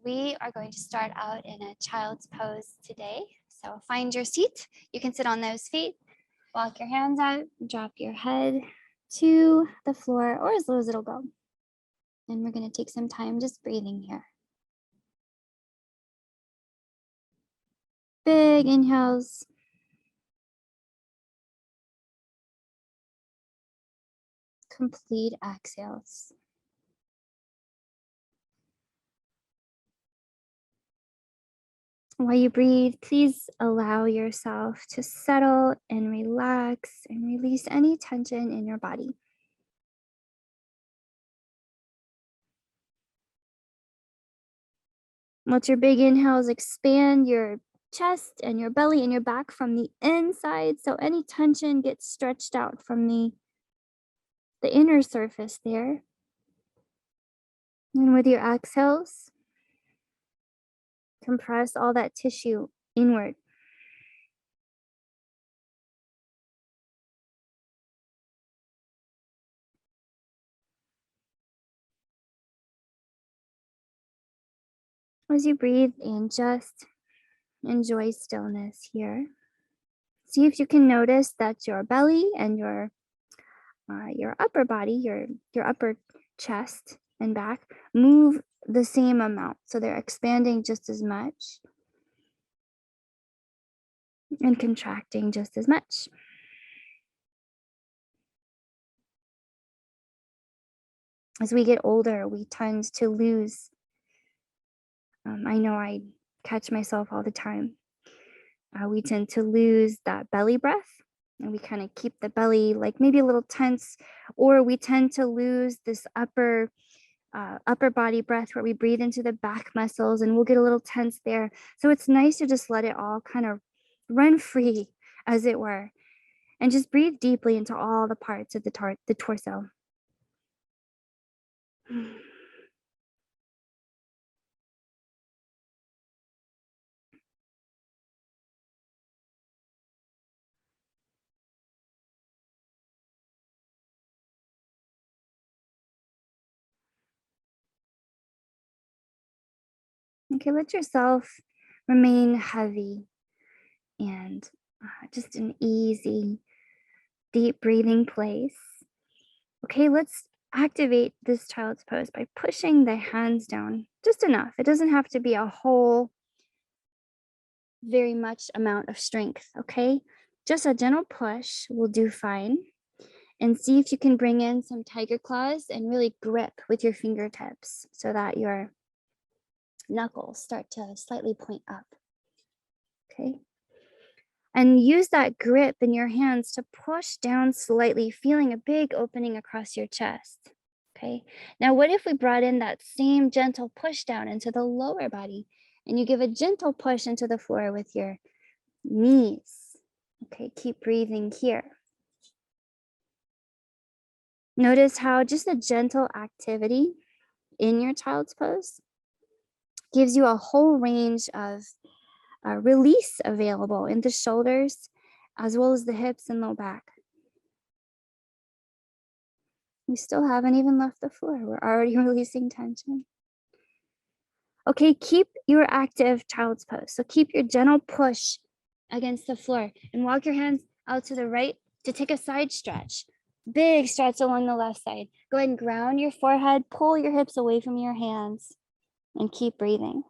We are going to start out in a child's pose today. So find your seat. You can sit on those feet, walk your hands out, drop your head to the floor or as low as it'll go. And we're going to take some time just breathing here. Big inhales. Complete exhales. While you breathe, please allow yourself to settle and relax and release any tension in your body. Let your big inhales expand your chest and your belly and your back from the inside, so any tension gets stretched out from the inner surface there. And with your exhales, compress all that tissue inward. As you breathe in, just enjoy stillness here. See if you can notice that your belly and your upper body, your upper chest and back move the same amount. So they're expanding just as much and contracting just as much. As we get older, we tend to lose. I know I catch myself all the time. We tend to lose that belly breath, and we kind of keep the belly like maybe a little tense, or we tend to lose this upper body breath where we breathe into the back muscles and we'll get a little tense there. So it's nice to just let it all kind of run free, as it were, and just breathe deeply into all the parts of the torso. Okay, let yourself remain heavy and just an easy, deep breathing place. Okay, let's activate this child's pose by pushing the hands down just enough. It doesn't have to be a whole, very much amount of strength, okay? Just a gentle push will do fine. And see if you can bring in some tiger claws and really grip with your fingertips so that your knuckles start to slightly point up, okay? And use that grip in your hands to push down slightly, feeling a big opening across your chest, okay? Now, what if we brought in that same gentle push down into the lower body and you give a gentle push into the floor with your knees, okay? Keep breathing here. Notice how just a gentle activity in your child's pose gives you a whole range of release available in the shoulders, as well as the hips and low back. We still haven't even left the floor. We're already releasing tension. Okay, keep your active child's pose. So keep your gentle push against the floor and walk your hands out to the right to take a side stretch. Big stretch along the left side. Go ahead and ground your forehead, pull your hips away from your hands, and keep breathing.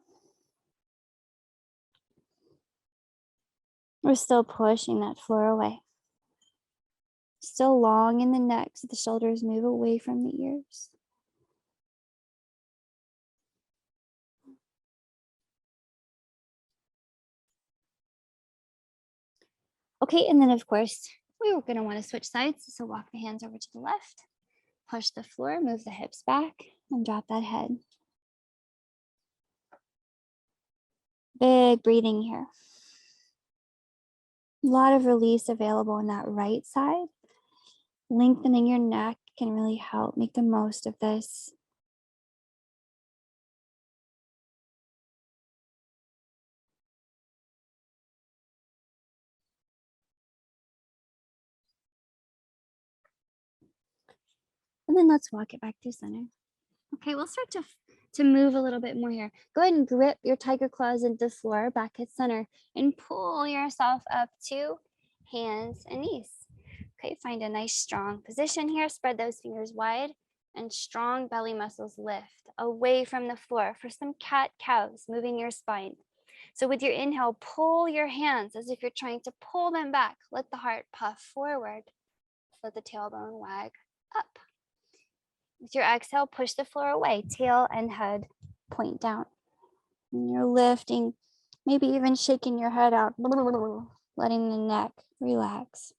We're still pushing that floor away. Still long in the neck, so the shoulders move away from the ears. Okay, and then of course, we're gonna wanna switch sides. So walk the hands over to the left, push the floor, move the hips back, and drop that head. Big breathing here. A lot of release available in that right side. Lengthening your neck can really help make the most of this. And then let's walk it back to center. Okay, we'll start to to move a little bit more here. Go ahead and grip your tiger claws into the floor, back at center, and pull yourself up to hands and knees. Okay, find a nice strong position here. Spread those fingers wide and strong belly muscles lift away from the floor for some cat-cows, moving your spine. So with your inhale, pull your hands as if you're trying to pull them back. Let the heart puff forward. Let the tailbone wag up. With your exhale, push the floor away. Tail and head point down. And you're lifting, maybe even shaking your head out, letting the neck relax.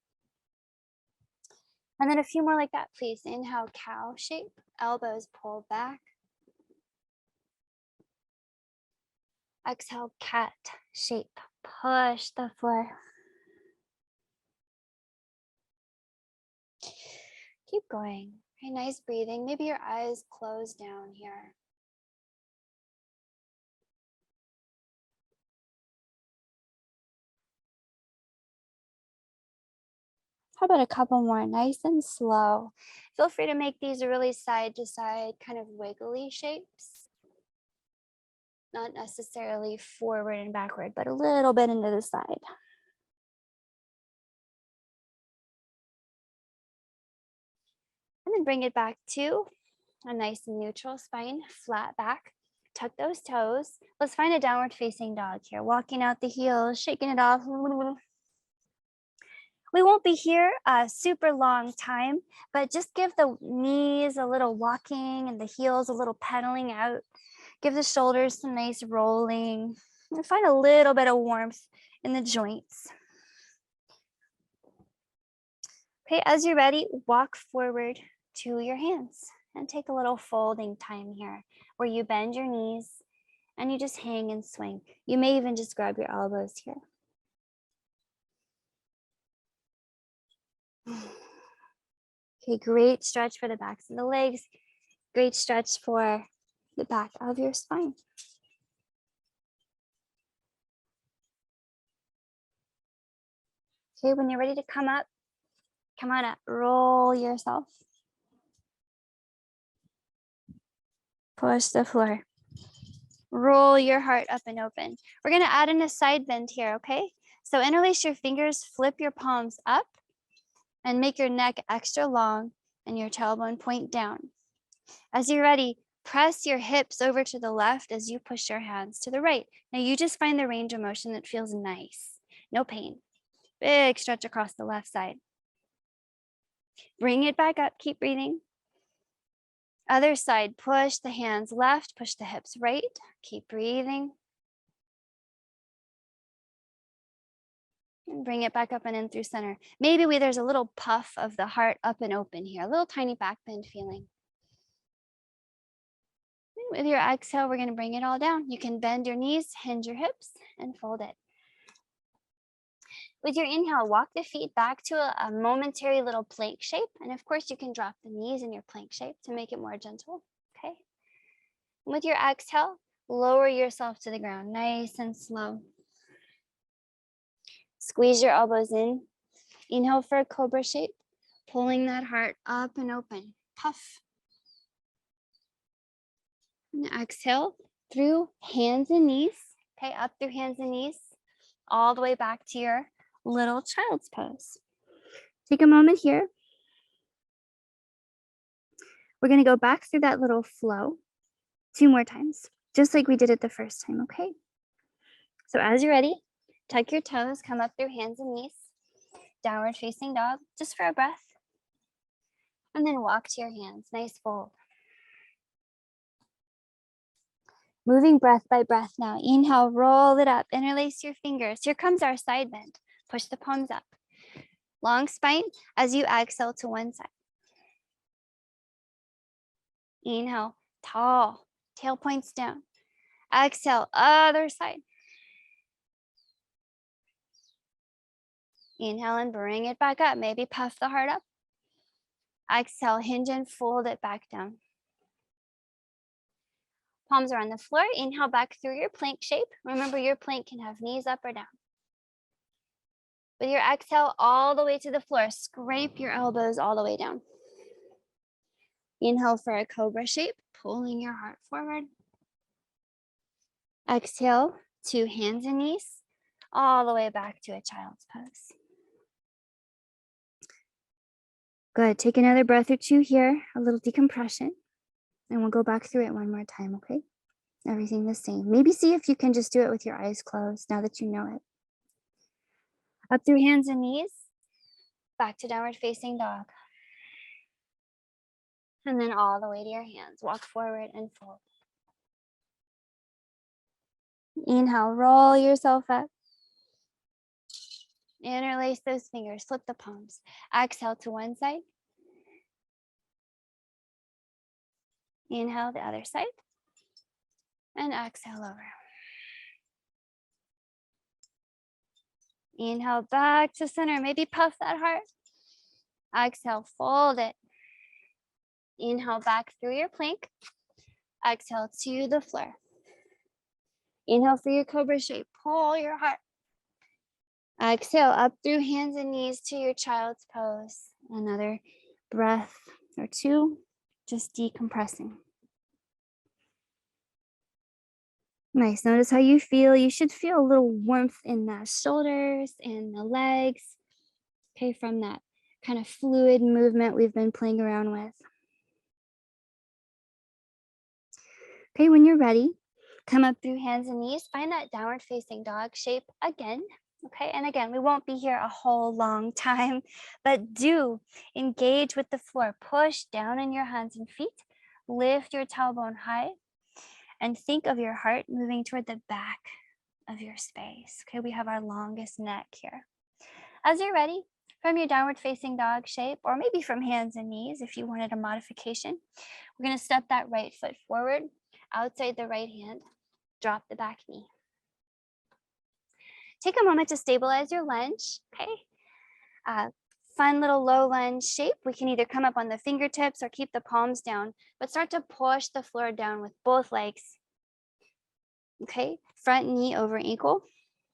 And then a few more like that, please. Inhale, cow shape, elbows pull back. Exhale, cat shape, push the floor. Keep going. Okay, nice breathing. Maybe your eyes close down here. How about a couple more, nice and slow? Feel free to make these really side to side, kind of wiggly shapes. Not necessarily forward and backward, but a little bit into the side. And then bring it back to a nice neutral spine, flat back. Tuck those toes. Let's find a downward facing dog here. Walking out the heels, shaking it off. We won't be here a super long time, but just give the knees a little walking and the heels a little pedaling out. Give the shoulders some nice rolling and find a little bit of warmth in the joints. Okay, as you're ready, walk forward to your hands and take a little folding time here where you bend your knees and you just hang and swing. You may even just grab your elbows here. Okay, great stretch for the backs of the legs. Great stretch for the back of your spine. Okay, when you're ready to come up, come on up, roll yourself. Push the floor. Roll your heart up and open. We're gonna add in a side bend here, okay? So interlace your fingers, flip your palms up, and make your neck extra long and your tailbone point down. As you're ready, press your hips over to the left as you push your hands to the right. Now you just find the range of motion that feels nice. No pain. Big stretch across the left side. Bring it back up, keep breathing. Other side, push the hands left, push the hips right. Keep breathing. And bring it back up and in through center. Maybe there's a little puff of the heart up and open here, a little tiny back bend feeling. With your exhale, we're going to bring it all down. You can bend your knees, hinge your hips, and fold it. With your inhale, walk the feet back to a momentary little plank shape. And of course, you can drop the knees in your plank shape to make it more gentle, okay? With your exhale, lower yourself to the ground, nice and slow. Squeeze your elbows in. Inhale for a cobra shape, pulling that heart up and open. Puff. And exhale through hands and knees, okay? Up through hands and knees, all the way back to your little child's pose. Take a moment here. We're going to go back through that little flow 2 more times, just like we did it the first time, okay? So as you're ready, tuck your toes, come up through hands and knees, downward facing dog, just for a breath. And then walk to your hands, nice fold. Moving breath by breath now. Inhale, roll it up, interlace your fingers. Here comes our side bend. Push the palms up. Long spine as you exhale to one side. Inhale, tall, tail points down. Exhale, other side. Inhale and bring it back up. Maybe puff the heart up. Exhale, hinge and fold it back down. Palms are on the floor. Inhale back through your plank shape. Remember, your plank can have knees up or down. With your exhale all the way to the floor, scrape your elbows all the way down. Inhale for a cobra shape, pulling your heart forward. Exhale to hands and knees, all the way back to a child's pose. Good. Take another breath or two here, a little decompression, and we'll go back through it one more time, okay? Everything the same. Maybe see if you can just do it with your eyes closed now that you know it. Up through hands and knees, back to downward facing dog. And then all the way to your hands. Walk forward and fold. Inhale, roll yourself up. Interlace those fingers, flip the palms. Exhale to one side. Inhale the other side. And exhale over. Inhale back to center. Maybe puff that heart. Exhale, fold it. Inhale back through your plank. Exhale to the floor. Inhale for your cobra shape. Pull your heart. Exhale up through hands and knees to your child's pose. Another breath or two, just decompressing. Nice. Notice how you feel. You should feel a little warmth in the shoulders and the legs. Okay, from that kind of fluid movement we've been playing around with. Okay, when you're ready, come up through hands and knees. Find that downward facing dog shape again. Okay, and again, we won't be here a whole long time, but do engage with the floor. Push down on your hands and feet. Lift your tailbone high and think of your heart moving toward the back of your space. Okay, we have our longest neck here. As you're ready, from your downward facing dog shape, or maybe from hands and knees if you wanted a modification, we're going to step that right foot forward, outside the right hand, drop the back knee. Take a moment to stabilize your lunge, okay? Fun little low lunge shape. We can either come up on the fingertips or keep the palms down, but start to push the floor down with both legs. Okay, front knee over ankle.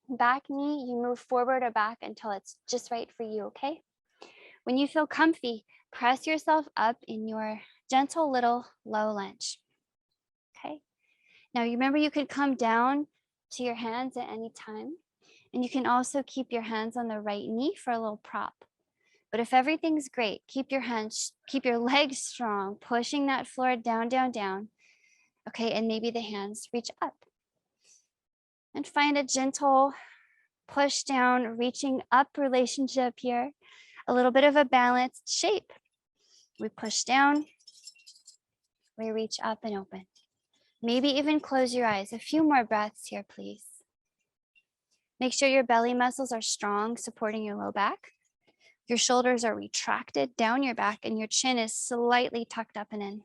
Back knee, you move forward or back until it's just right for you, okay? When you feel comfy, press yourself up in your gentle little low lunge, okay? Now, you remember you could come down to your hands at any time, and you can also keep your hands on the right knee for a little prop. But if everything's great, keep your legs strong, pushing that floor down, down, down, okay? And maybe the hands reach up. And find a gentle push down, reaching up relationship here. A little bit of a balanced shape. We push down, we reach up and open. Maybe even close your eyes. A few more breaths here, please. Make sure your belly muscles are strong, supporting your low back. Your shoulders are retracted down your back and your chin is slightly tucked up and in.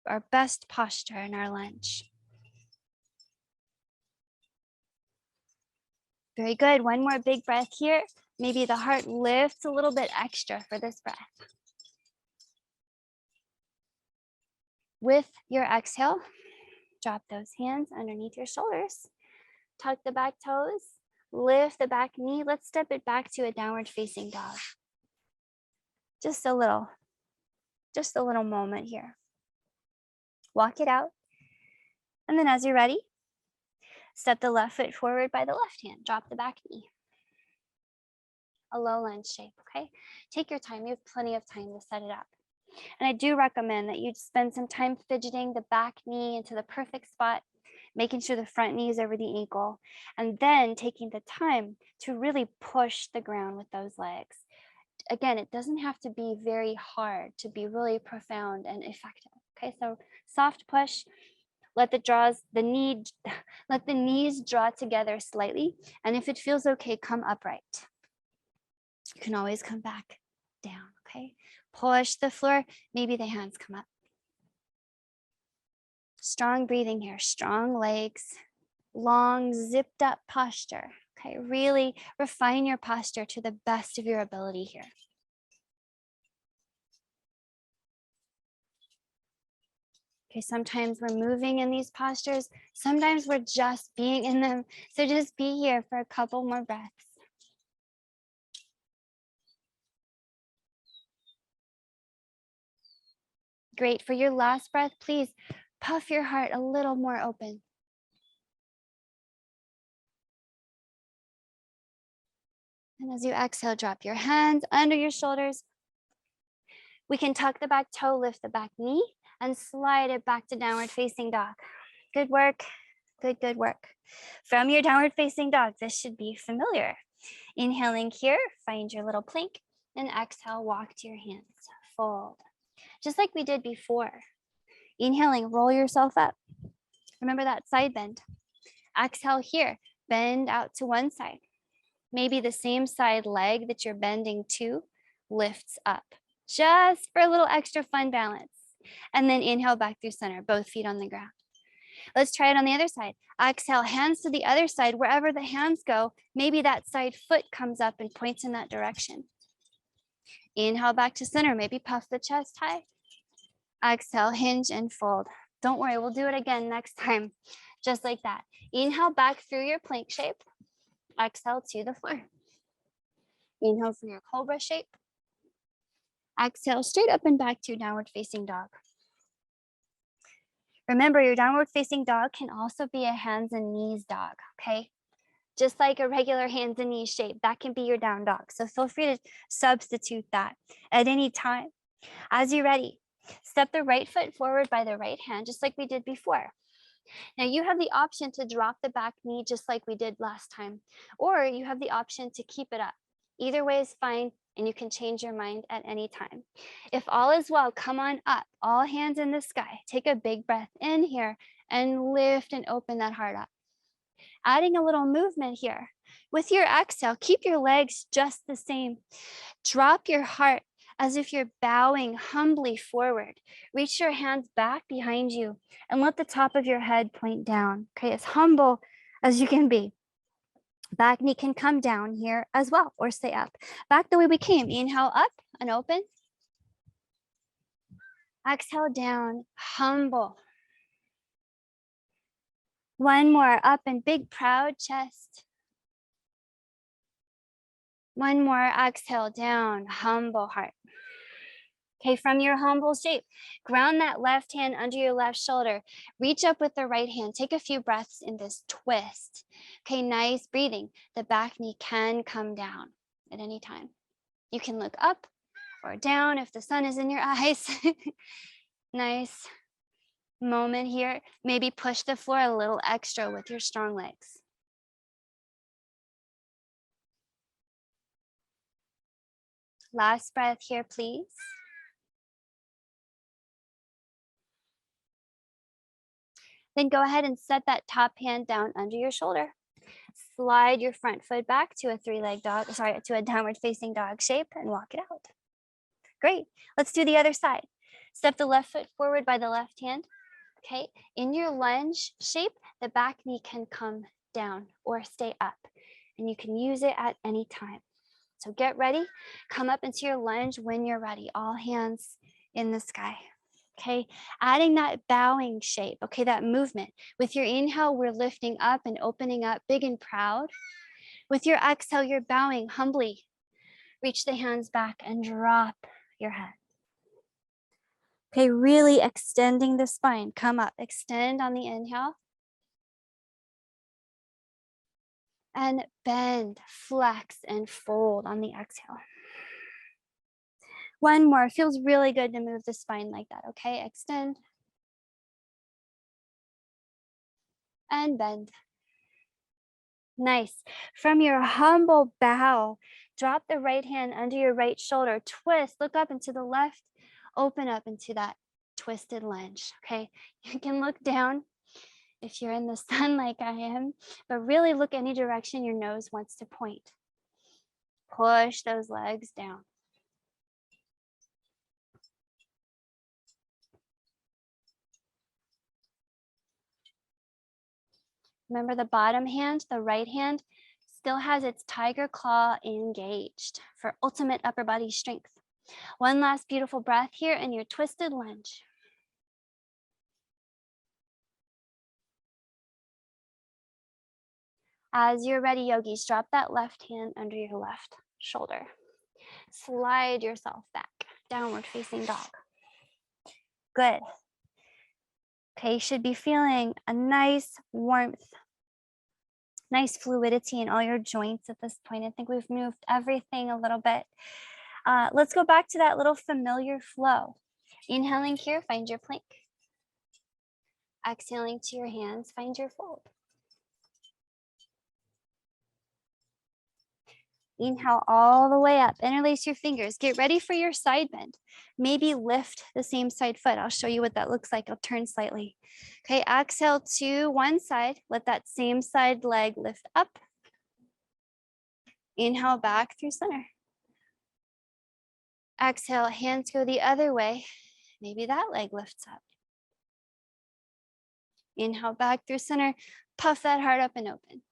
Our best posture in our lunge. Very good. One more big breath here. Maybe the heart lifts a little bit extra for this breath. With your exhale, drop those hands underneath your shoulders. Tuck the back toes, lift the back knee. Let's step it back to a downward facing dog. Just a little moment here. Walk it out. And then as you're ready, step the left foot forward by the left hand. Drop the back knee. A low lunge shape, okay? Take your time. You have plenty of time to set it up. And I do recommend that you spend some time fidgeting the back knee into the perfect spot, making sure the front knee is over the ankle, and then taking the time to really push the ground with those legs. Again, it doesn't have to be very hard to be really profound and effective. Okay, so soft push, let the knees draw together slightly, and if it feels okay, come upright. You can always come back down, okay? Push the floor, maybe the hands come up. Strong breathing here, strong legs, long zipped up posture. Okay, really refine your posture to the best of your ability here. Okay, sometimes we're moving in these postures. Sometimes we're just being in them. So just be here for a couple more breaths. Great. For your last breath, please puff your heart a little more open. And as you exhale, drop your hands under your shoulders. We can tuck the back toe, lift the back knee, and slide it back to downward facing dog. Good work. Good, good work. From your downward facing dog, this should be familiar. Inhaling here, find your little plank, and exhale, walk to your hands. Fold. Just like we did before. Inhaling, roll yourself up. Remember that side bend. Exhale here, bend out to one side. Maybe the same side leg that you're bending to lifts up, just for a little extra fun balance. And then inhale back through center, both feet on the ground. Let's try it on the other side. Exhale, hands to the other side. Wherever the hands go, maybe that side foot comes up and points in that direction. Inhale back to center, maybe puff the chest high. Exhale, hinge and fold. Don't worry, we'll do it again next time, just like that. Inhale back through your plank shape. Exhale to the floor. Inhale for your cobra shape. Exhale, straight up and back to your downward facing dog. Remember, your downward facing dog can also be a hands and knees dog, okay? Just like a regular hands and knees shape, that can be your down dog. So feel free to substitute that at any time. As you're ready, step the right foot forward by the right hand, just like we did before. Now you have the option to drop the back knee just like we did last time, or you have the option to keep it up. Either way is fine, and you can change your mind at any time. If all is well, come on up, all hands in the sky. Take a big breath in here and lift and open that heart up. Adding a little movement here. With your exhale, keep your legs just the same. Drop your heart as if you're bowing humbly forward. Reach your hands back behind you and let the top of your head point down. Okay, as humble as you can be. Back knee can come down here as well, or stay up. Back the way we came. Inhale up and open. Exhale down, humble. One more, up and big, proud chest. One more, exhale down, humble heart. Okay, from your humble shape, ground that left hand under your left shoulder. Reach up with the right hand. Take a few breaths in this twist. Okay, nice breathing. The back knee can come down at any time. You can look up or down if the sun is in your eyes. Nice moment here. Maybe push the floor a little extra with your strong legs. Last breath here, please. Then go ahead and set that top hand down under your shoulder. Slide your front foot back to a to a downward facing dog shape and walk it out. Great. Let's do the other side. Step the left foot forward by the left hand. Okay. In your lunge shape, the back knee can come down or stay up, and you can use it at any time. So get ready. Come up into your lunge when you're ready. All hands in the sky. Okay, adding that bowing shape, okay, that movement. With your inhale, we're lifting up and opening up big and proud. With your exhale, you're bowing humbly. Reach the hands back and drop your head. Okay, really extending the spine. Come up, extend on the inhale. And bend, flex, and fold on the exhale. One more. Feels really good to move the spine like that, okay? Extend. And bend. Nice. From your humble bow, drop the right hand under your right shoulder. Twist, look up into the left, open up into that twisted lunge, okay? You can look down if you're in the sun like I am, but really look any direction your nose wants to point. Push those legs down. Remember, the bottom hand, the right hand, still has its tiger claw engaged for ultimate upper body strength. One last beautiful breath here in your twisted lunge. As you're ready, yogis, drop that left hand under your left shoulder. Slide yourself back, downward facing dog. Good. Okay, you should be feeling a nice warmth Nice fluidity in all your joints at this point. I think we've moved everything a little bit. Let's go back to that little familiar flow. Inhaling here, find your plank. Exhaling to your hands, find your fold. Inhale all the way up, interlace your fingers. Get ready for your side bend. Maybe lift the same side foot. I'll show you what that looks like. I'll turn slightly. Okay, exhale to one side. Let that same side leg lift up. Inhale back through center. Exhale, hands go the other way. Maybe that leg lifts up. Inhale back through center. Puff that heart up and open.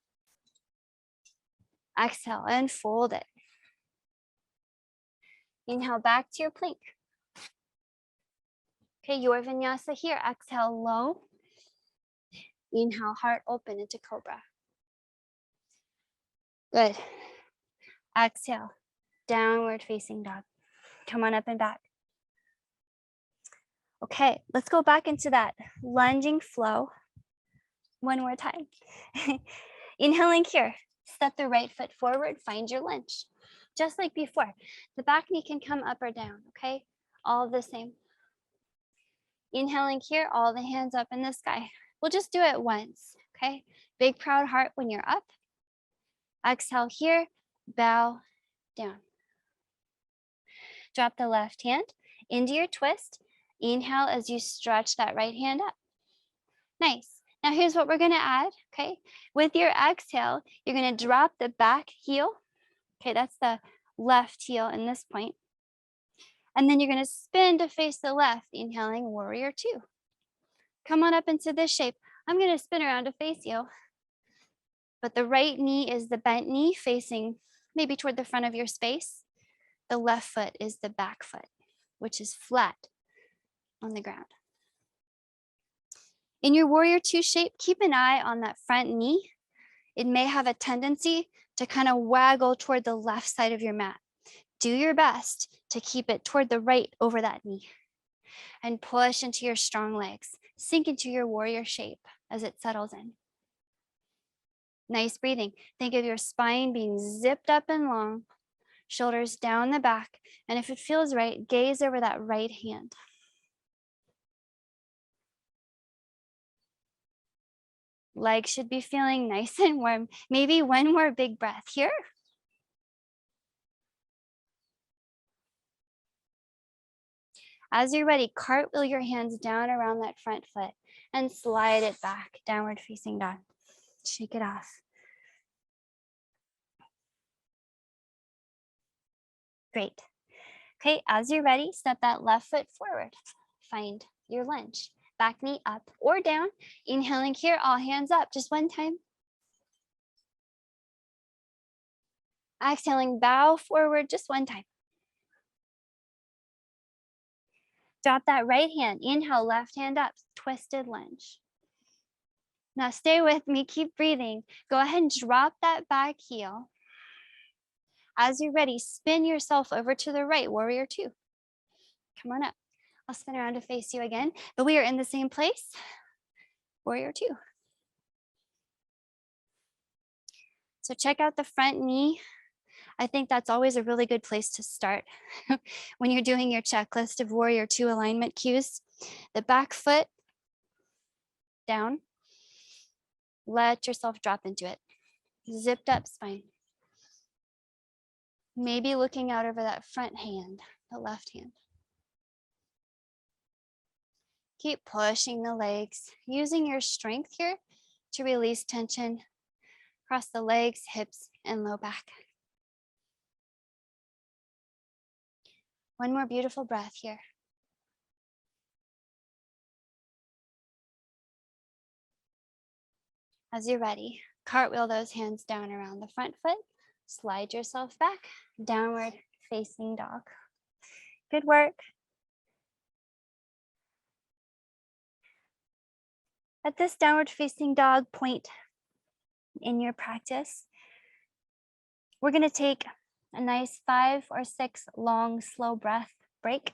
Exhale and fold it. Inhale back to your plank. Okay, your vinyasa here. Exhale low. Inhale, heart open into cobra. Good. Exhale, downward facing dog. Come on up and back. Okay, let's go back into that lunging flow one more time. Inhaling here, step the right foot forward, find your lunge. Just like before, the back knee can come up or down, okay? All the same. Inhaling here, all the hands up in the sky. We'll just do it once, okay? Big proud heart when you're up. Exhale here, bow down. Drop the left hand into your twist. Inhale as you stretch that right hand up. Nice. Now here's what we're gonna add, okay? With your exhale, you're gonna drop the back heel. Okay, that's the left heel in this point. And then you're gonna spin to face the left, inhaling warrior two. Come on up into this shape. I'm gonna spin around to face you. But the right knee is the bent knee facing maybe toward the front of your space. The left foot is the back foot, which is flat on the ground. In your warrior two shape, keep an eye on that front knee. It may have a tendency to kind of waggle toward the left side of your mat. Do your best to keep it toward the right over that knee and push into your strong legs. Sink into your warrior shape as it settles in. Nice breathing. Think of your spine being zipped up and long, shoulders down the back. And if it feels right, gaze over that right hand. Legs should be feeling nice and warm. Maybe one more big breath here. As you're ready, cartwheel your hands down around that front foot and slide it back, downward facing dog. Shake it off. Great. Okay, as you're ready, step that left foot forward. Find your lunge. Back knee up or down. Inhaling here, all hands up, just one time. Exhaling, bow forward, just one time. Drop that right hand. Inhale, left hand up, twisted lunge. Now stay with me, keep breathing. Go ahead and drop that back heel. As you're ready, spin yourself over to the right, warrior two. Come on up. I'll spin around to face you again, but we are in the same place, warrior two. So check out the front knee. I think that's always a really good place to start when you're doing your checklist of warrior two alignment cues. The back foot down. Let yourself drop into it. Zipped up spine. Maybe looking out over that front hand, the left hand. Keep pushing the legs, using your strength here to release tension across the legs, hips, and low back. One more beautiful breath here. As you're ready, cartwheel those hands down around the front foot, slide yourself back, downward facing dog. Good work. At this downward facing dog point in your practice, we're going to take a nice 5 or 6 long, slow breath break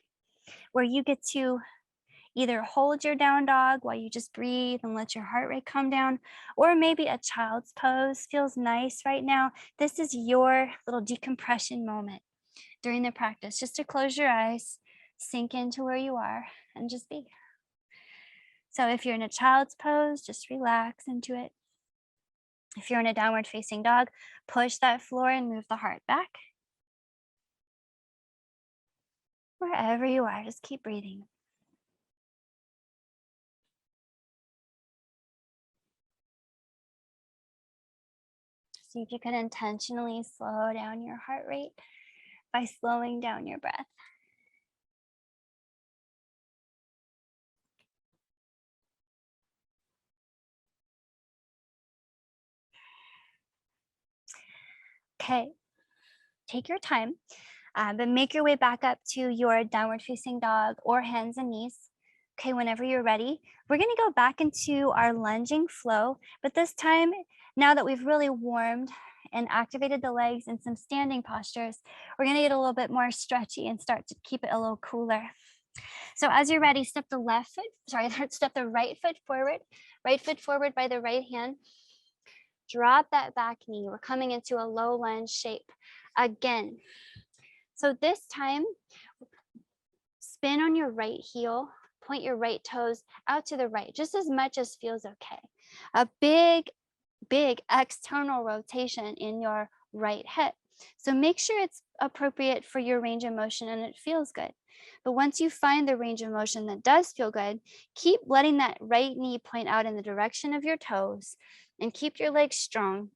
where you get to Either hold your down dog while you just breathe and let your heart rate come down, or maybe a child's pose feels nice right now. This is your little decompression moment during the practice, just to close your eyes, sink into where you are, and just be. So if you're in a child's pose, just relax into it. If you're in a downward facing dog, push that floor and move the heart back. Wherever you are, just keep breathing. See if you can intentionally slow down your heart rate by slowing down your breath. Okay, take your time, but make your way back up to your downward facing dog or hands and knees. Okay, whenever you're ready, we're gonna go back into our lunging flow, but this time, now that we've really warmed and activated the legs in some standing postures, we're gonna get a little bit more stretchy and start to keep it a little cooler. So as you're ready, step the step the right foot forward by the right hand. Drop that back knee. We're coming into a low lunge shape again. So this time, spin on your right heel, point your right toes out to the right, just as much as feels okay. A big external rotation in your right hip. So make sure it's appropriate for your range of motion and it feels good. But once you find the range of motion that does feel good, keep letting that right knee point out in the direction of your toes and keep your legs strong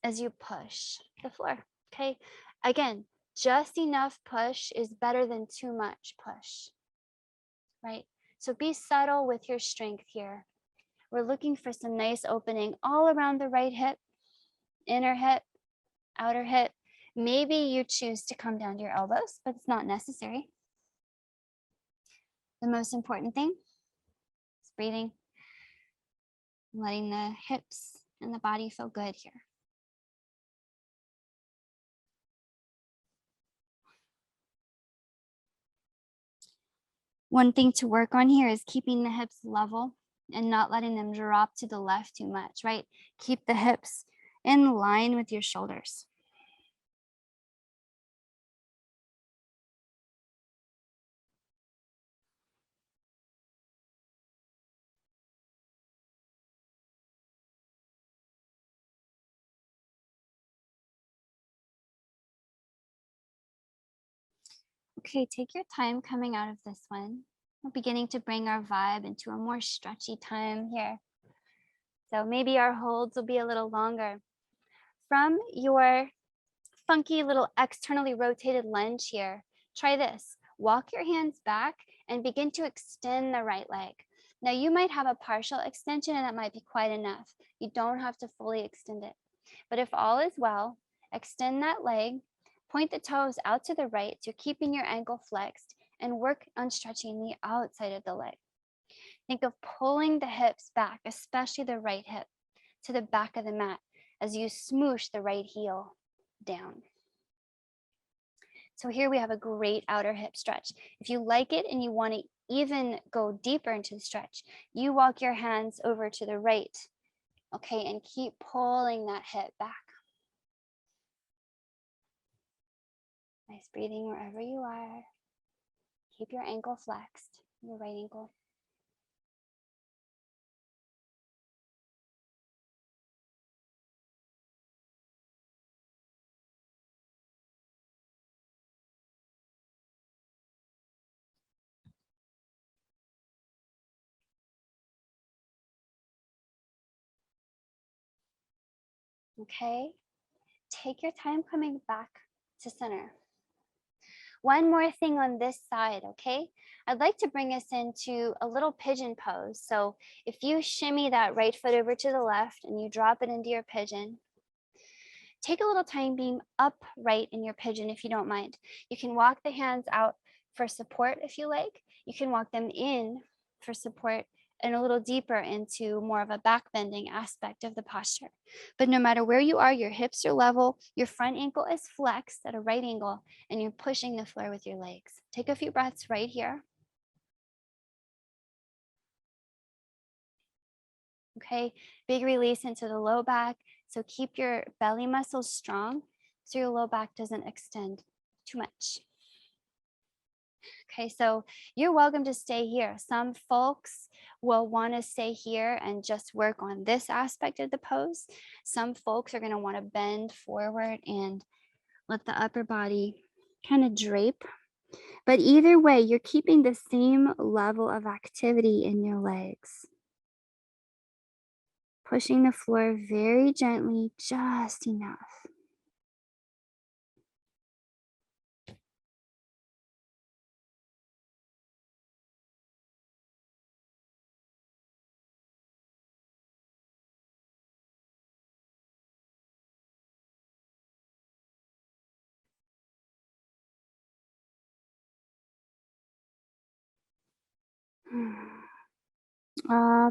as you push the floor, okay? Again, just enough push is better than too much push, right? So be subtle with your strength here. We're looking for some nice opening all around the right hip, inner hip, outer hip. Maybe you choose to come down to your elbows, but it's not necessary. The most important thing is breathing, letting the hips and the body feel good here. One thing to work on here is keeping the hips level and not letting them drop to the left too much, right? Keep the hips in line with your shoulders. Okay, take your time coming out of this one. We're beginning to bring our vibe into a more stretchy time here. So maybe our holds will be a little longer. From your funky little externally rotated lunge here, try this. Walk your hands back and begin to extend the right leg. Now you might have a partial extension and that might be quite enough. You don't have to fully extend it. But if all is well, extend that leg, point the toes out to the right, so keeping your ankle flexed, and work on stretching the outside of the leg. Think of pulling the hips back, especially the right hip, to the back of the mat as you smoosh the right heel down. So here we have a great outer hip stretch. If you like it and you want to even go deeper into the stretch, you walk your hands over to the right, okay, and keep pulling that hip back. Nice breathing wherever you are. Keep your ankle flexed, your right ankle. Okay, take your time coming back to center. One more thing on this side, okay? I'd like to bring us into a little pigeon pose. So if you shimmy that right foot over to the left and you drop it into your pigeon, take a little time being upright in your pigeon if you don't mind. You can walk the hands out for support if you like. You can walk them in for support and a little deeper into more of a back bending aspect of the posture. But no matter where you are, your hips are level, your front ankle is flexed at a right angle, and you're pushing the floor with your legs. Take a few breaths right here. Okay, big release into the low back. So keep your belly muscles strong so your low back doesn't extend too much. Okay, so you're welcome to stay here. Some folks will want to stay here and just work on this aspect of the pose. Some folks are going to want to bend forward and let the upper body kind of drape. But either way, you're keeping the same level of activity in your legs. Pushing the floor very gently, just enough.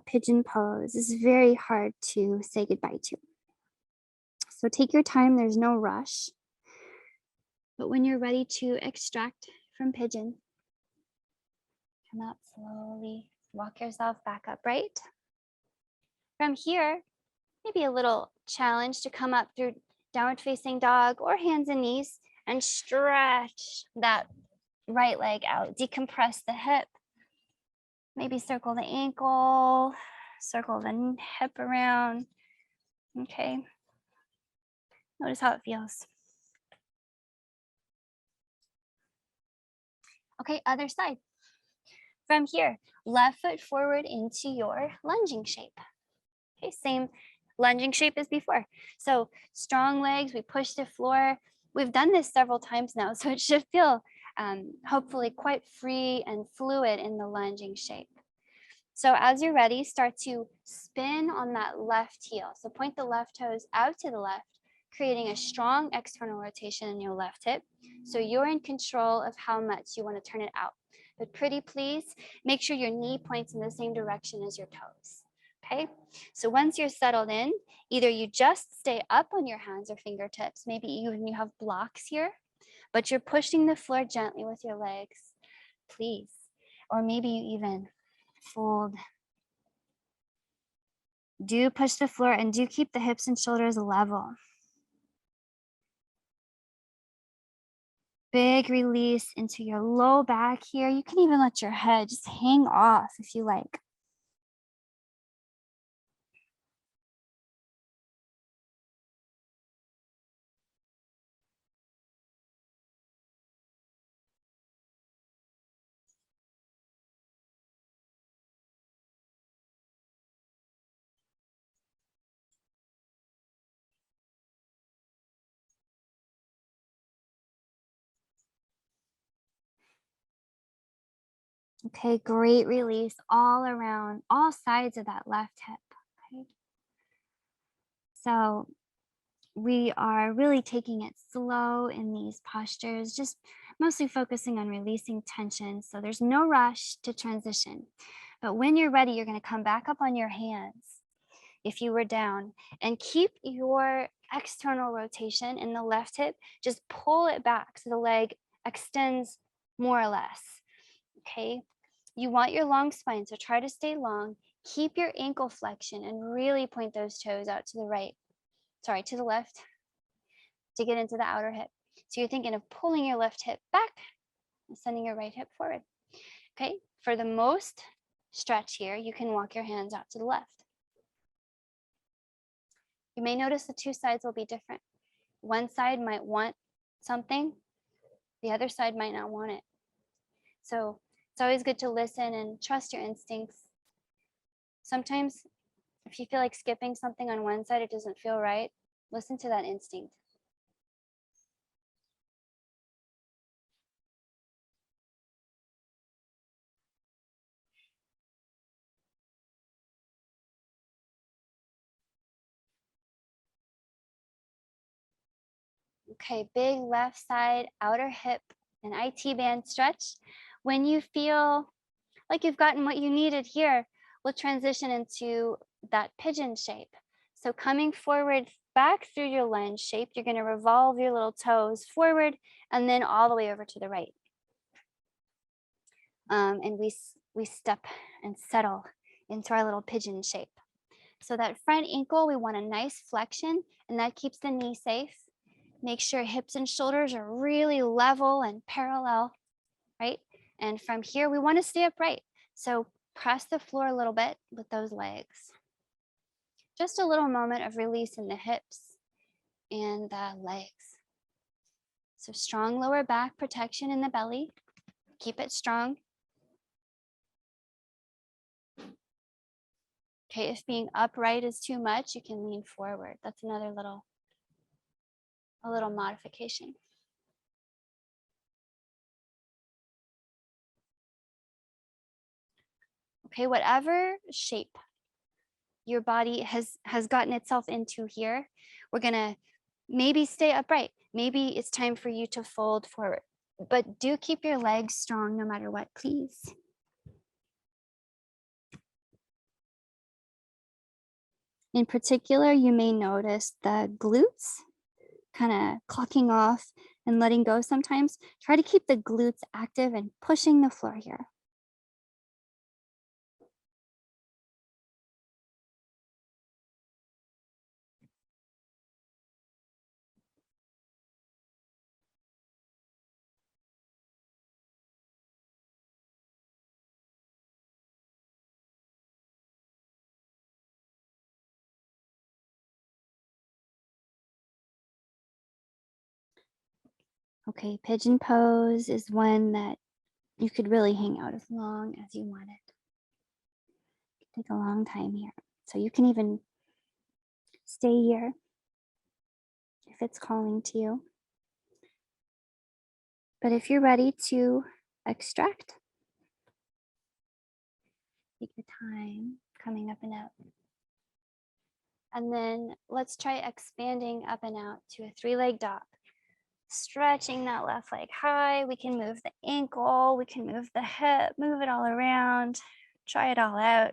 Pigeon pose is very hard to say goodbye to. So take your time, there's no rush. But when you're ready to extract from pigeon, come up slowly, walk yourself back upright. From here, maybe a little challenge to come up through downward facing dog or hands and knees and stretch that right leg out, decompress the hip. Maybe circle the ankle, circle the hip around. Okay. Notice how it feels. Okay, other side. From here, left foot forward into your lunging shape. Okay, same lunging shape as before. So strong legs, we push the floor. We've done this several times now, so it should feel hopefully quite free and fluid in the lunging shape. So as you're ready, start to spin on that left heel. So point the left toes out to the left, creating a strong external rotation in your left hip. So you're in control of how much you want to turn it out. But pretty please, make sure your knee points in the same direction as your toes. Okay, so once you're settled in, either you just stay up on your hands or fingertips, maybe even you have blocks here, but you're pushing the floor gently with your legs, please. Or maybe you even fold. Do push the floor and do keep the hips and shoulders level. Big release into your low back here. You can even let your head just hang off if you like. Okay, great release all around, all sides of that left hip. Okay. So we are really taking it slow in these postures, just mostly focusing on releasing tension. So there's no rush to transition. But when you're ready, you're going to come back up on your hands if you were down and keep your external rotation in the left hip. Just pull it back so the leg extends more or less. Okay. You want your long spine, so try to stay long. Keep your ankle flexion and really point those toes out to the right. Sorry, to the left to get into the outer hip. So you're thinking of pulling your left hip back and sending your right hip forward. Okay, for the most stretch here, you can walk your hands out to the left. You may notice the two sides will be different. One side might want something, the other side might not want it. So it's always good to listen and trust your instincts. Sometimes if you feel like skipping something on one side, it doesn't feel right, listen to that instinct. Okay, big left side, outer hip, and IT band stretch. When you feel like you've gotten what you needed here, we'll transition into that pigeon shape. So coming forward back through your lunge shape, you're going to revolve your little toes forward and then all the way over to the right. And we step and settle into our little pigeon shape. So that front ankle, we want a nice flexion, and that keeps the knee safe. Make sure hips and shoulders are really level and parallel, right? And from here, we want to stay upright. So press the floor a little bit with those legs. Just a little moment of release in the hips and the legs. So strong lower back protection in the belly. Keep it strong. Okay, if being upright is too much, you can lean forward. That's another a little modification. Okay, whatever shape your body has gotten itself into here, we're gonna maybe stay upright. Maybe it's time for you to fold forward, but do keep your legs strong no matter what, please. In particular, you may notice the glutes kind of clocking off and letting go sometimes. Try to keep the glutes active and pushing the floor here. Okay, pigeon pose is one that you could really hang out as long as you wanted. Take a long time here. So you can even stay here if it's calling to you. But if you're ready to extract, take your time coming up and out. And then let's try expanding up and out to a 3-leg dog. Stretching that left leg high. We can move the ankle, we can move the hip, move it all around, try it all out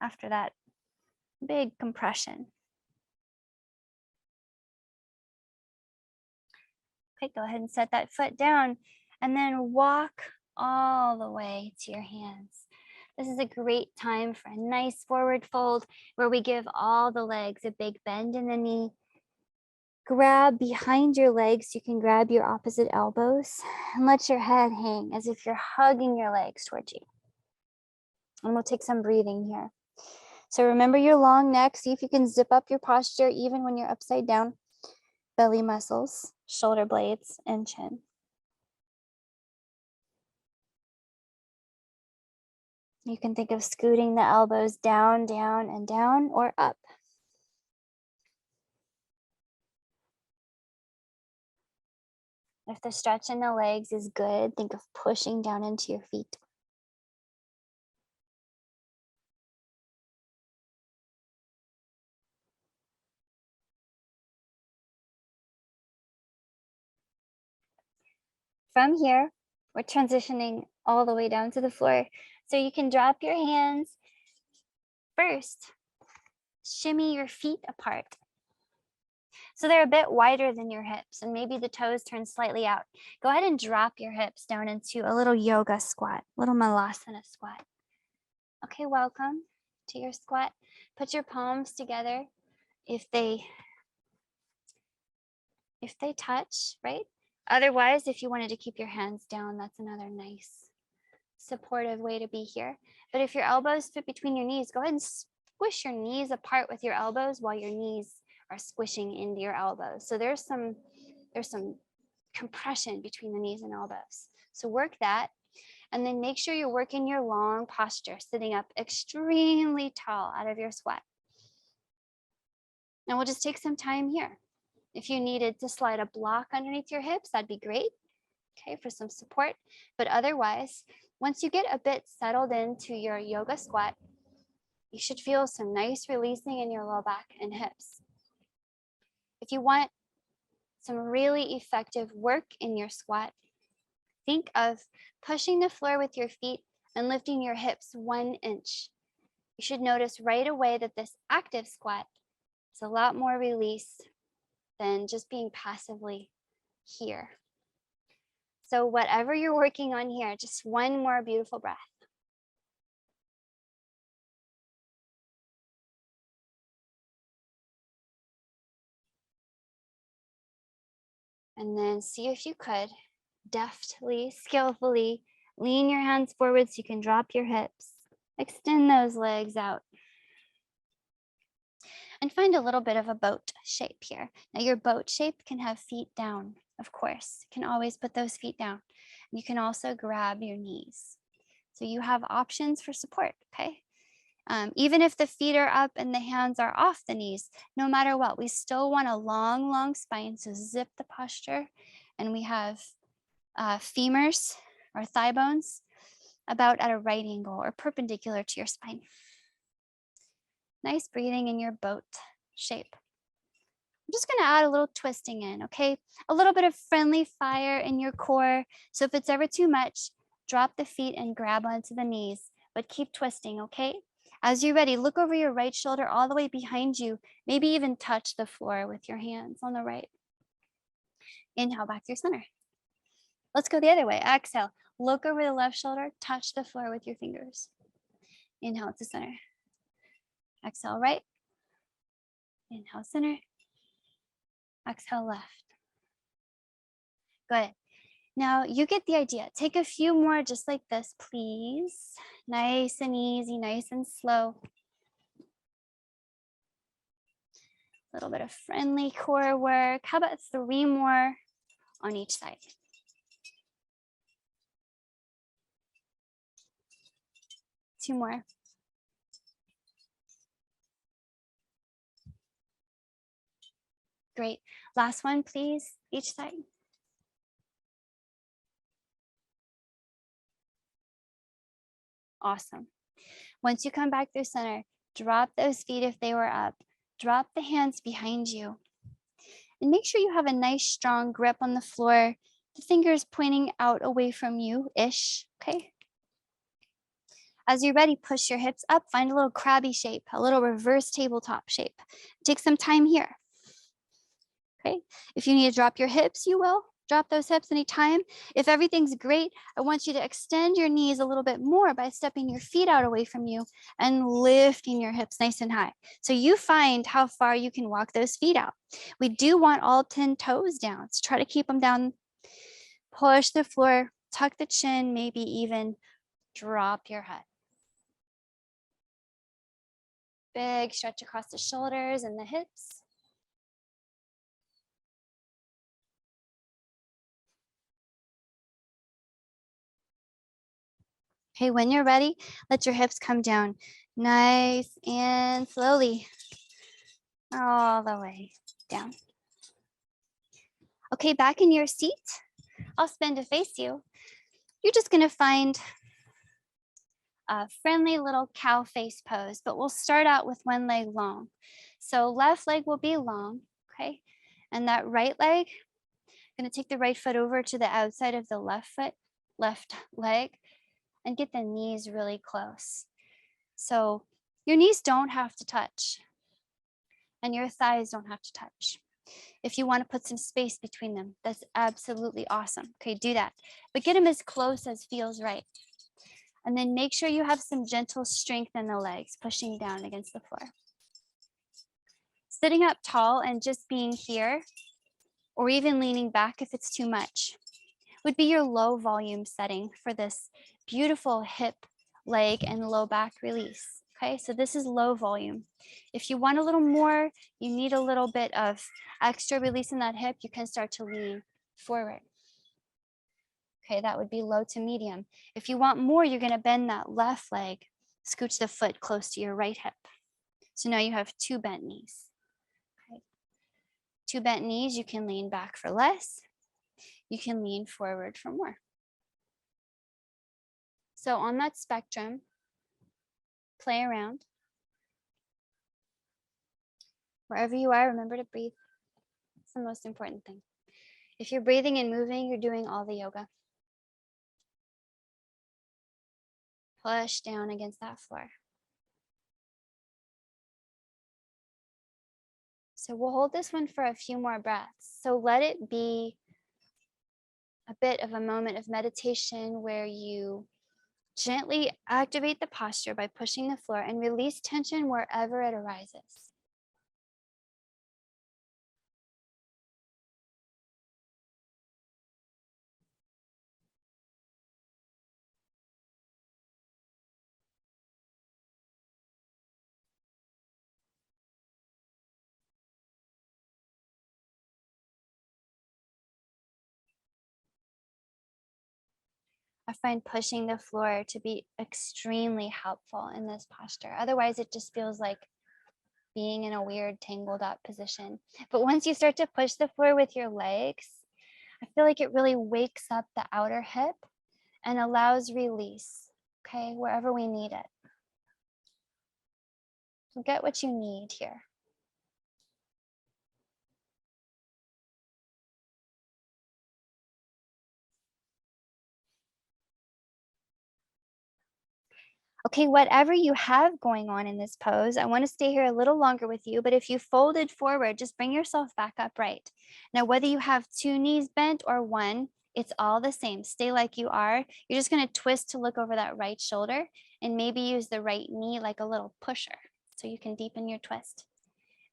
after that big compression. Okay, go ahead and set that foot down and then walk all the way to your hands. This is a great time for a nice forward fold where we give all the legs a big bend in the knee. Grab behind your legs. You can grab your opposite elbows and let your head hang as if you're hugging your legs towards you. And we'll take some breathing here. So remember your long neck. See if you can zip up your posture even when you're upside down. Belly muscles, shoulder blades, and chin. You can think of scooting the elbows down, down, and down, or up. If the stretch in the legs is good, think of pushing down into your feet. From here, we're transitioning all the way down to the floor. So you can drop your hands first. Shimmy your feet apart. So they're a bit wider than your hips and maybe the toes turn slightly out. Go ahead and drop your hips down into a little yoga squat, little malasana squat. Okay, welcome to your squat. Put your palms together if they touch, right? Otherwise, if you wanted to keep your hands down, that's another nice supportive way to be here. But if your elbows fit between your knees, go ahead and squish your knees apart with your elbows while your knees are squishing into your elbows. So there's some compression between the knees and elbows. So work that. And then make sure you're working your long posture, sitting up extremely tall out of your squat. Now we'll just take some time here. If you needed to slide a block underneath your hips, that'd be great, okay, for some support. But otherwise, once you get a bit settled into your yoga squat, you should feel some nice releasing in your low back and hips. If you want some really effective work in your squat, think of pushing the floor with your feet and lifting your hips 1 inch. You should notice right away that this active squat is a lot more release than just being passively here. So whatever you're working on here, just one more beautiful breath. And then see if you could deftly, skillfully lean your hands forward so you can drop your hips. Extend those legs out. And find a little bit of a boat shape here. Now your boat shape can have feet down, of course. You can always put those feet down. You can also grab your knees. So you have options for support, okay? Even if the feet are up and the hands are off the knees, no matter what, we still want a long, long spine. So zip the posture. And we have femurs or thigh bones about at a right angle or perpendicular to your spine. Nice breathing in your boat shape. I'm just gonna add a little twisting in, okay? A little bit of friendly fire in your core. So if it's ever too much, drop the feet and grab onto the knees, but keep twisting, okay? As you're ready, look over your right shoulder all the way behind you. Maybe even touch the floor with your hands on the right. Inhale back through center. Let's go the other way. Exhale, look over the left shoulder, touch the floor with your fingers. Inhale to center. Exhale right. Inhale center. Exhale left. Good. Now you get the idea. Take a few more just like this, please. Nice and easy, nice and slow. A little bit of friendly core work. How about 3 more on each side? Two more. Great. Last one, please, each side. Awesome. Once you come back through center, drop those feet if they were up. Drop the hands behind you. And make sure you have a nice strong grip on the floor. The fingers pointing out away from you-ish, okay? As you're ready, push your hips up, find a little crabby shape, a little reverse tabletop shape. Take some time here, okay? If you need to drop your hips, you will. Drop those hips anytime. If everything's great, I want you to extend your knees a little bit more by stepping your feet out away from you and lifting your hips nice and high. So you find how far you can walk those feet out. We do want all 10 toes down, so try to keep them down. Push the floor, tuck the chin, maybe even drop your head. Big stretch across the shoulders and the hips. Okay, when you're ready, let your hips come down nice and slowly all the way down. Okay, back in your seat, I'll spin to face you. You're just gonna find a friendly little cow face pose, but we'll start out with one leg long. So left leg will be long, okay? And that right leg, gonna take the right foot over to the outside of the left foot, left leg, and get the knees really close. So your knees don't have to touch and your thighs don't have to touch. If you want to put some space between them, that's absolutely awesome. Okay, do that. But get them as close as feels right. And then make sure you have some gentle strength in the legs, pushing down against the floor. Sitting up tall and just being here, or even leaning back if it's too much, would be your low volume setting for this beautiful hip, leg, and low back release. Okay, so this is low volume. If you want a little more, you need a little bit of extra release in that hip, you can start to lean forward. Okay, that would be low to medium. If you want more, you're gonna bend that left leg, scooch the foot close to your right hip. So now you have 2 bent knees. Okay. 2 bent knees, you can lean back for less. You can lean forward for more. So on that spectrum, play around. Wherever you are, remember to breathe. It's the most important thing. If you're breathing and moving, you're doing all the yoga. Push down against that floor. So we'll hold this one for a few more breaths. So let it be a bit of a moment of meditation where you gently activate the posture by pushing the floor and release tension wherever it arises. I find pushing the floor to be extremely helpful in this posture. Otherwise, it just feels like being in a weird tangled up position. But once you start to push the floor with your legs, I feel like it really wakes up the outer hip and allows release, okay, wherever we need it. So get what you need here. Okay, whatever you have going on in this pose, I want to stay here a little longer with you, but if you folded forward, just bring yourself back upright. Now, whether you have two knees bent or one, it's all the same. Stay like you are. You're just going to twist to look over that right shoulder and maybe use the right knee like a little pusher so you can deepen your twist.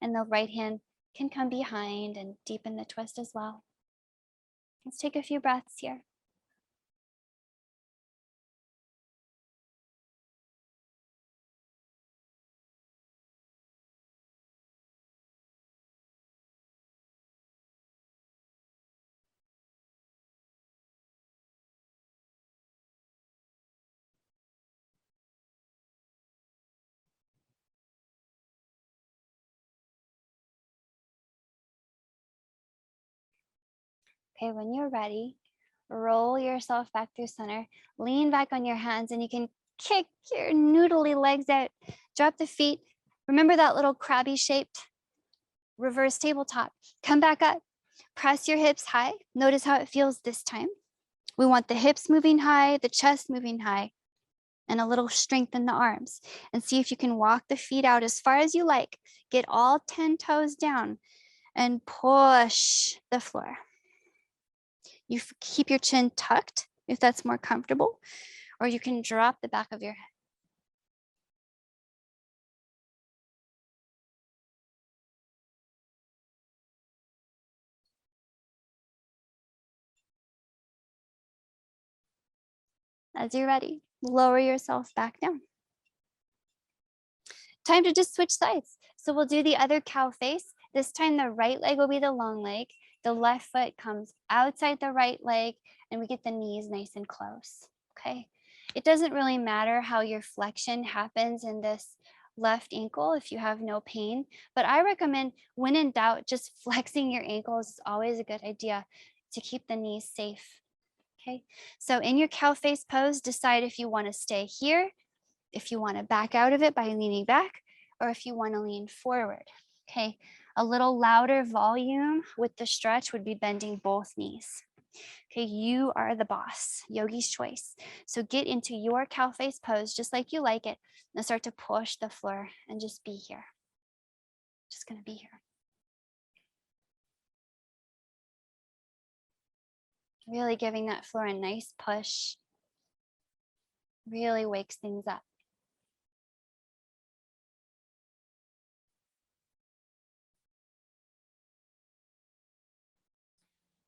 And the right hand can come behind and deepen the twist as well. Let's take a few breaths here. Okay, when you're ready, roll yourself back through center, lean back on your hands, and you can kick your noodly legs out. Drop the feet. Remember that little crabby shaped reverse tabletop. Come back up. Press your hips high. Notice how it feels this time. We want the hips moving high, the chest moving high, and a little strength in the arms. And see if you can walk the feet out as far as you like. Get all 10 toes down and push the floor. You keep your chin tucked if that's more comfortable, or you can drop the back of your head. As you're ready, lower yourself back down. Time to just switch sides. So we'll do the other cow face. This time the right leg will be the long leg. The left foot comes outside the right leg and we get the knees nice and close, okay? It doesn't really matter how your flexion happens in this left ankle if you have no pain, but I recommend when in doubt, just flexing your ankles is always a good idea to keep the knees safe, okay? So in your cow face pose, decide if you wanna stay here, if you want to back out of it by leaning back, or if you want to lean forward. Okay, a little louder volume with the stretch would be bending both knees. Okay, you are the boss, yogi's choice. So get into your cow face pose just like you like it and start to push the floor and just be here. Just gonna be here. Really giving that floor a nice push. Really wakes things up.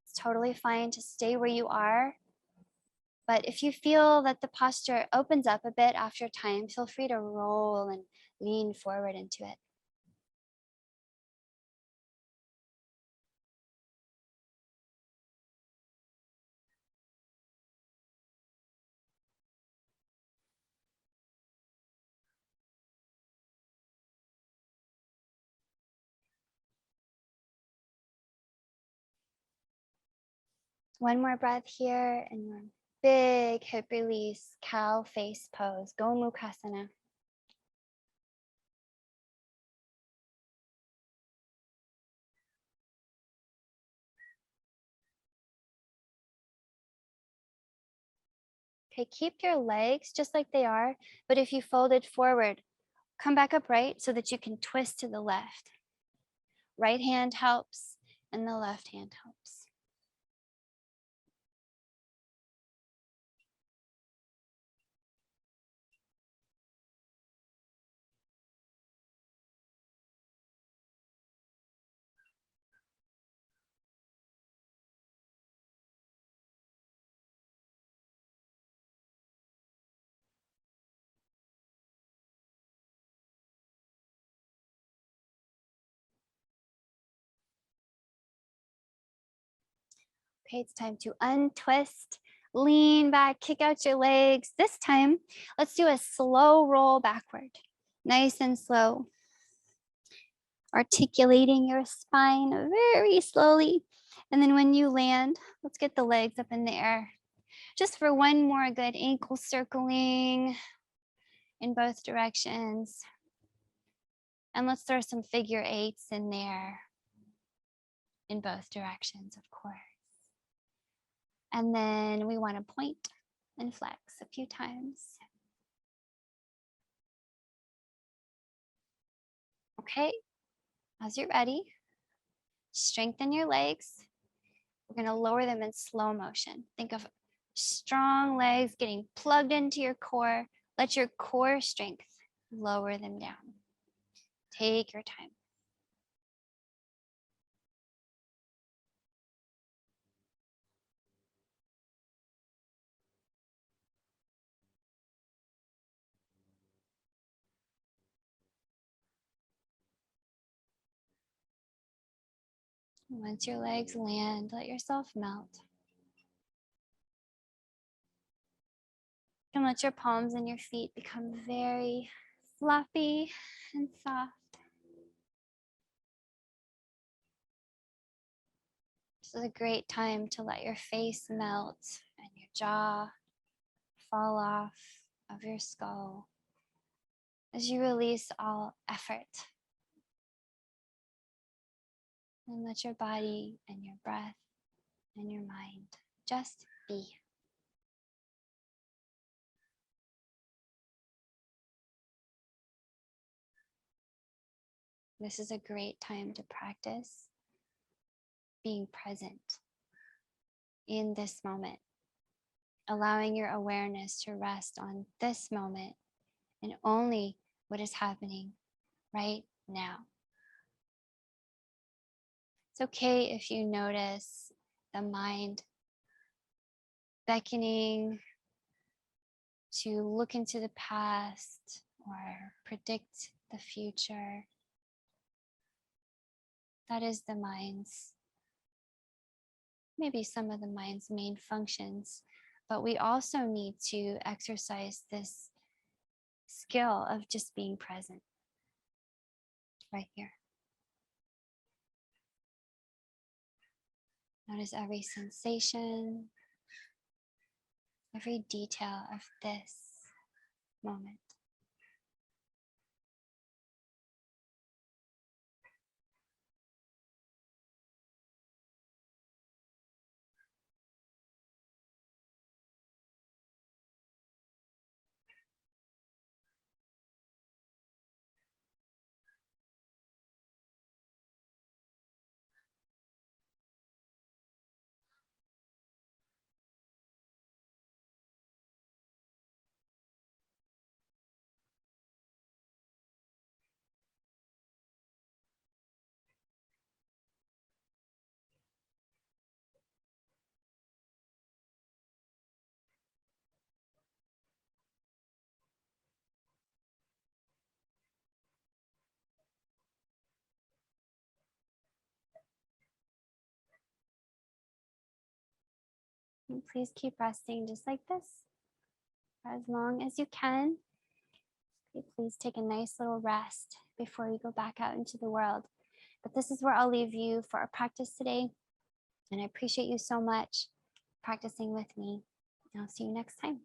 It's totally fine to stay where you are. But if you feel that the posture opens up a bit after time, feel free to roll and lean forward into it. One more breath here and one big hip release, cow face pose, Gomukhasana. Okay, keep your legs just like they are, but if you folded forward, come back upright so that you can twist to the left. Right hand helps and the left hand helps. Okay, it's time to untwist, Lean back, kick out your legs. This time, let's do a slow roll backward. Nice and slow. Articulating your spine very slowly. And then when you land, let's get the legs up in the air. Just for one more good ankle circling in both directions. And let's throw some figure eights in there in both directions, of course. And then we want to point and flex a few times. Okay, as you're ready, strengthen your legs. We're going to lower them in slow motion. Think of strong legs getting plugged into your core. Let your core strength lower them down. Take your time. Once your legs land, let yourself melt. And let your palms and your feet become very fluffy and soft. This is a great time to let your face melt and your jaw fall off of your skull as you release all effort. And let your body and your breath and your mind just be. This is a great time to practice being present in this moment, allowing your awareness to rest on this moment and only what is happening right now. It's okay if you notice the mind beckoning to look into the past or predict the future. That is the mind's, maybe some of the mind's main functions, but we also need to exercise this skill of just being present right here. Notice every sensation, every detail of this moment. And please keep resting just like this for as long as you can. Okay, please take a nice little rest before you go back out into the world. But this is where I'll leave you for our practice today. And I appreciate you so much practicing with me. I'll see you next time.